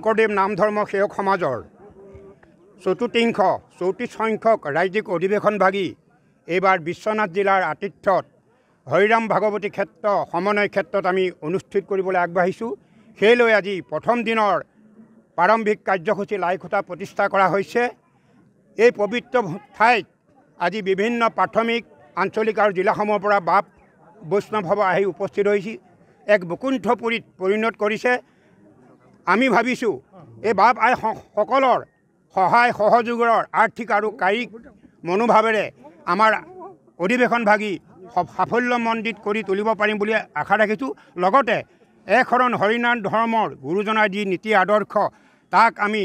শংকৰদেৱ নাম ধৰ্ম সেৱক সমাজৰ 34 সংখ্যক ৰাজ্যিক অধিৱেশনভাগী এইবাৰ বিশ্বনাথ জিলাৰ আতিথ্যত হৰিৰাম ভাগৱতী ক্ষেত্ৰ সমন্বয় ক্ষেত্ৰত আমি অনুষ্ঠিত কৰিবলৈ আগবাঢ়িছোঁ। সেইলৈ আজি প্ৰথম দিনৰ প্ৰাৰম্ভিক কাৰ্যসূচী লাইখুটা প্ৰতিষ্ঠা কৰা হৈছে। এই পবিত্ৰ ঠাইত আজি বিভিন্ন প্ৰাথমিক আঞ্চলিক আৰু জিলাসমূহৰ পৰা বাপ বৈষ্ণৱ আহি উপস্থিত হৈছে, এক বৈকুণ্ঠপুৰীত পৰিণত কৰিছে। আমি ভাবিছোঁ এই বাপ আই সকলৰ সহায় সহযোগৰ আৰ্থিক আৰু কায়িক মনোভাৱেৰে আমাৰ অধিৱেশনভাগী সাফল্যমণ্ডিত কৰি তুলিব পাৰিম বুলি আশা ৰাখিছোঁ। লগতে একশৰণ হৰিনাম ধৰ্মৰ গুৰুজনাৰ যি নীতি আদৰ্শ তাক আমি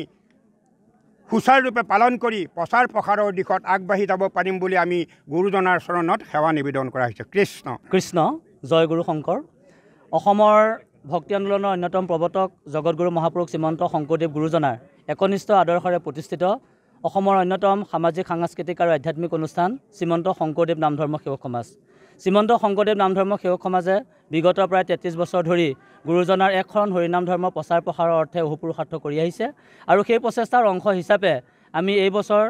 সুচাৰুৰূপে পালন কৰি প্ৰচাৰ প্ৰসাৰৰ দিশত আগবাঢ়ি যাব পাৰিম বুলি আমি গুৰুজনাৰ চৰণত সেৱা নিবেদন কৰা হৈছে। কৃষ্ণ কৃষ্ণ জয় গুৰু শংকৰ। অসমৰ ভক্তি আন্দোলনৰ অন্যতম প্ৰৱৰ্তক জগতগুৰু মহাপুৰুষ শ্ৰীমন্ত শংকৰদেৱ গুৰুজনাৰ একনিষ্ঠ আদৰ্শৰে প্ৰতিষ্ঠিত অসমৰ অন্যতম সামাজিক সাংস্কৃতিক আৰু আধ্যাত্মিক অনুষ্ঠান শ্ৰীমন্ত শংকৰদেৱ নাম ধৰ্ম সেৱক সমাজ। শ্ৰীমন্ত শংকৰদেৱ নাম ধৰ্ম সেৱক সমাজে বিগত প্ৰায় 33 বছৰ ধৰি গুৰুজনাৰ একশৰণ হৰিনাম ধৰ্ম প্ৰচাৰ প্ৰসাৰৰ অৰ্থে অহোপুৰুষাৰ্থ কৰি আহিছে। আৰু সেই প্ৰচেষ্টাৰ অংশ হিচাপে আমি এই বছৰ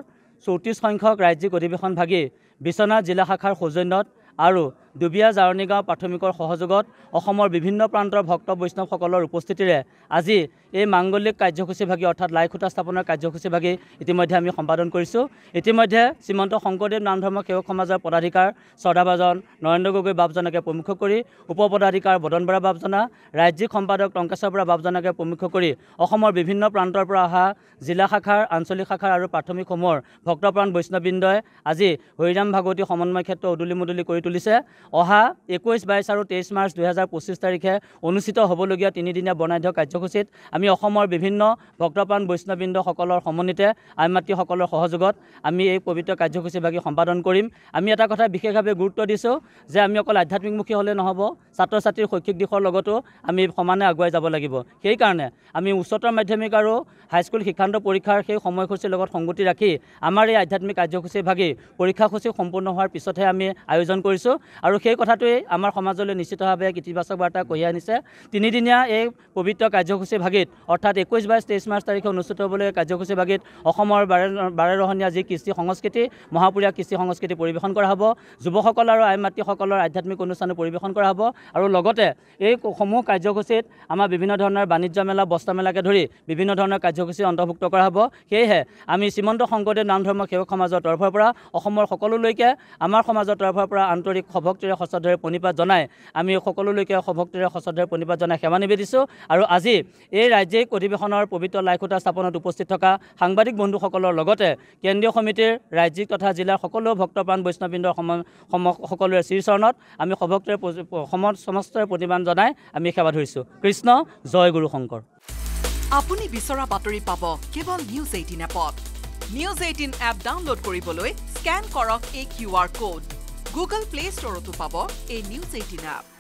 34 সংখ্যক ৰাজ্যিক অধিৱেশনভাগী বিশ্বনাথ জিলা শাখাৰ সৌজন্যত আৰু দুবিয়া জাৰণী গাঁও প্ৰাথমিকৰ সহযোগত অসমৰ বিভিন্ন প্ৰান্তৰ ভক্ত বৈষ্ণৱসকলৰ উপস্থিতিৰে আজি এই মাংগলিক কাৰ্যসূচীভাগী অৰ্থাৎ লাইখুটা স্থাপনৰ কাৰ্যসূচীভাগী ইতিমধ্যে আমি সম্পাদন কৰিছোঁ। ইতিমধ্যে শ্ৰীমন্ত শংকৰদেৱ নাম ধৰ্ম সেৱক সমাজৰ পদাধিকাৰ শ্ৰদ্ধাভাজন নৰেন্দ্ৰ গগৈ বাপজনাকে প্ৰমুখ কৰি উপ পদাধিকাৰ বদন বৰা বাপজনা, ৰাজ্যিক সম্পাদক টংকেশ্বৰ বৰা বাপজনাকে প্ৰমুখ কৰি অসমৰ বিভিন্ন প্ৰান্তৰ পৰা অহা জিলা শাখাৰ আঞ্চলিক শাখাৰ আৰু প্ৰাথমিকসমূহৰ ভক্তপ্ৰাণ বৈষ্ণৱবৃন্দই আজি হৰিৰাম ভাগৱতী সমন্বয় ক্ষেত্ৰ উদুলি মুদুলি কৰি তুলিছে। অহা 21, 22 আৰু 23 মাৰ্চ 2025 তাৰিখে অনুষ্ঠিত হ'বলগীয়া 3দিনীয়া বৰ্ণাঢ্য কাৰ্যসূচীত আমি অসমৰ বিভিন্ন ভক্তপ্ৰাণ বৈষ্ণৱবৃন্দসকলৰ সমন্বিতে আইমাতৃসকলৰ সহযোগত আমি এই পবিত্ৰ কাৰ্যসূচীভাগী সম্পাদন কৰিম। আমি এটা কথা বিশেষভাৱে গুৰুত্ব দিছোঁ যে আমি অকল আধ্যাত্মিকমুখী হ'লে নহ'ব, ছাত্ৰ ছাত্ৰীৰ শৈক্ষিক দিশৰ লগতো আমি সমানে আগুৱাই যাব লাগিব। সেইকাৰণে আমি উচ্চতৰ মাধ্যমিক আৰু হাইস্কুল শিক্ষান্ত পৰীক্ষাৰ সেই সময়সূচীৰ লগত সংগতি ৰাখি আমাৰ এই আধ্যাত্মিক কাৰ্যসূচীভাগী পৰীক্ষাসূচী সম্পূৰ্ণ হোৱাৰ পিছতহে আমি আয়োজন কৰিছোঁ। আৰু সেই কথাটোৱেই আমাৰ সমাজলৈ নিশ্চিতভাৱে এক ইতিবাচক বাৰ্তা কঢ়িয়াই আনিছে। 3দিনীয়া এই পবিত্ৰ কাৰ্যসূচীভাগীত অৰ্থাৎ 21, 22, 23 মাৰ্চ তাৰিখে অনুষ্ঠিত হ'বলগীয়া কাৰ্যসূচীভাগীত অসমৰ বাৰেৰহণীয়া যি কৃষ্টি সংস্কৃতি মহাপুৰীয়া কৃষ্টি সংস্কৃতি পৰিৱেশন কৰা হ'ব, যুৱকসকল আৰু আই মাতৃসকলৰ আধ্যাত্মিক অনুষ্ঠানো পৰিৱেশন কৰা হ'ব। আৰু লগতে এই সমূহ কাৰ্যসূচীত আমাৰ বিভিন্ন ধৰণৰ বাণিজ্য মেলা বস্ত্ৰ মেলাকে ধৰি বিভিন্ন ধৰণৰ কাৰ্যসূচী অন্তৰ্ভুক্ত কৰা হ'ব। সেয়েহে আমি শ্ৰীমন্ত শংকৰদেৱ নাম ধৰ্ম সেৱক সমাজৰ তৰফৰ পৰা অসমৰ সকলোলৈকে আমাৰ সমাজৰ তৰফৰ পৰা আন্তৰিক সভক্তিৰে সশ্ৰদ্ধেৰে প্ৰণিপাত জনাই আমি সকলোলৈকে সভক্তিৰে সশ্ৰদ্ধেৰে প্ৰণিপাত জনাই সেৱা নিবেদিছোঁ। আৰু আজি এই ৰাজ্যিক অধিৱেশনৰ পবিত্ৰ লাইখুটা স্থাপনত উপস্থিত থকা সাংবাদিক বন্ধুসকলৰ লগতে কেন্দ্ৰীয় সমিতিৰ ৰাজ্যিক তথা জিলাৰ সকলো ভক্তপ্ৰাণ বৈষ্ণৱবৃন্দৰ সকলোৰে শ্ৰীচৰণত আমি সভক্তিৰে সমস্তৰে প্ৰতিমান জনাই আমি সেৱা ধৰিছোঁ। কৃষ্ণ জয় গুৰু শংকৰ। আপুনি বিচৰা বাতৰি পাব কেৱল নিউজ 18 এপত। নিউজ 18 এপ ডাউনলোড কৰিবলৈ স্কেন কৰক এই QR কোড। গুগল প্লে ষ্টৰতো পাব এই নিউজ 18 এপ।